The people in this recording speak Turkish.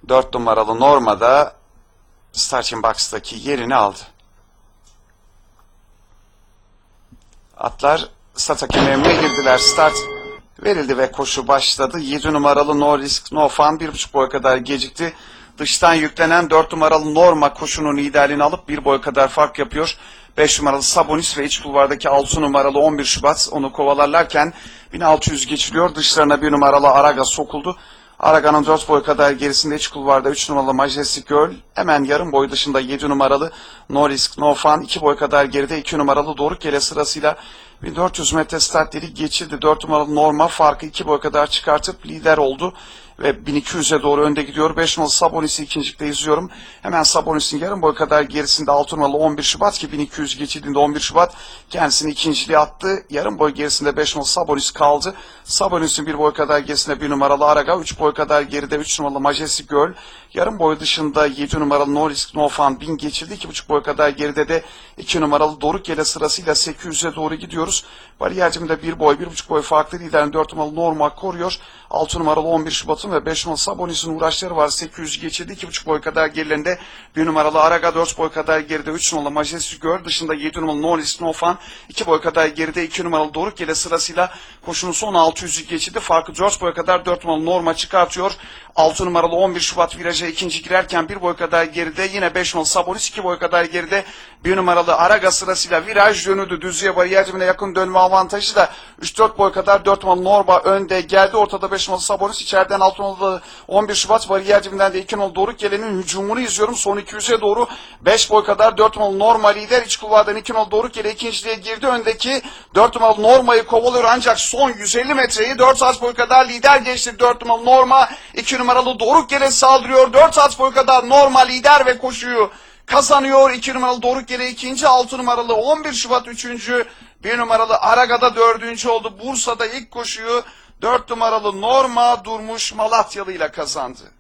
4 numaralı Norma da starting box'taki yerini aldı. Atlar start hakemlerine girdiler. Start verildi ve koşu başladı. 7 numaralı No Risk No Fun 1,5 boy kadar gecikti. Dıştan yüklenen 4 numaralı Norma koşunun liderliğini alıp 1 boy kadar fark yapıyor. 5 numaralı Sabonis ve iç kulvardaki 6 numaralı 11 Şubat onu kovalarlarken 1600 geçiliyor. Dışlarına 1 numaralı Araga sokuldu. Araga'nın 4 boy kadar gerisinde iç kulvarda 3 numaralı Majestic Girl, hemen yarım boy dışında 7 numaralı No Risk No Fun, 2 boy kadar geride 2 numaralı Doruk Gele sırasıyla 1400 metre startleri geçildi. 4 numaralı Norma farkı 2 boy kadar çıkartıp lider oldu ve 1200'e doğru önde gidiyor. 5 numaralı Sabonis'i ikincilikte izliyorum. Hemen Sabonis'in yarım boy kadar gerisinde 6 numaralı 11 Şubat ki 1200 geçildiğinde 11 Şubat kendisini ikinciliğe attı. Yarım boy gerisinde 5 numaralı Sabonis kaldı. Sabonis'in 1 boy kadar gerisinde 1 numaralı Araga, 3 boy kadar geride 3 numaralı Majestic Girl, yarım boy dışında 7 numaralı No Risk No Fun 1000 geçildi. 2,5 boy kadar geride de 2 numaralı Doruk Gele sırasıyla 800'e doğru gidiyoruz. Bariyercimde 1 boy, 1,5 boy farklı liderin 4 numaralı Norma koruyor. 6 numaralı 11 Şubat'ın ve 5 numaralı Sabonis'in uğraşları var. 800 geçildi. 2,5 boy kadar gerilerinde 1 numaralı Araga, 4 boy kadar geride 3 numaralı Majestic Girl, dışında 7 numaralı No Risk No Fun, 2 boy kadar geride 2 numaralı Doruk Gele sırasıyla koşunun son 600'ü geçildi. Farkı 4 boy kadar 4 numaralı Norma çıkartıyor. 6 numaralı 11 Şubat viraja ikinci girerken 1 boy kadar geride yine 5 numaralı Sabonis, 2 boy kadar geride 1 numaralı Araga sırasıyla viraj dönüldü. Düzlüğe bariyercimine yakın dönme avantajı da 3-4 boy kadar 4 numaralı Norma önde geldi. Ortada 5 numaralı Sabonis, içeriden 6 numaralı 11 Şubat bariyerciminden de 2 numaralı Doruk Gele'nin hücumunu izliyorum. Son 200'e doğru 5 boy kadar 4 numaralı Norma lider. İç kulvardan 2 numaralı Doruk Gele ikinciliğe girdi. Öndeki 4 numaralı Norma'yı kovalıyor ancak son 150 metreyi 4 saat boy kadar lider geçti. 4 numaralı Norma, 2 numaralı Doruk Gele saldırıyor. 4 saat boy kadar Norma lider ve koşuyu kazanıyor. 2 numaralı Doruk Gele ikinci, 6 numaralı 11 Şubat üçüncü, 1 numaralı Araga'da dördüncü oldu. Bursa'da ilk koşuyu 4 numaralı Norma Durmuş Malatyalı ile kazandı.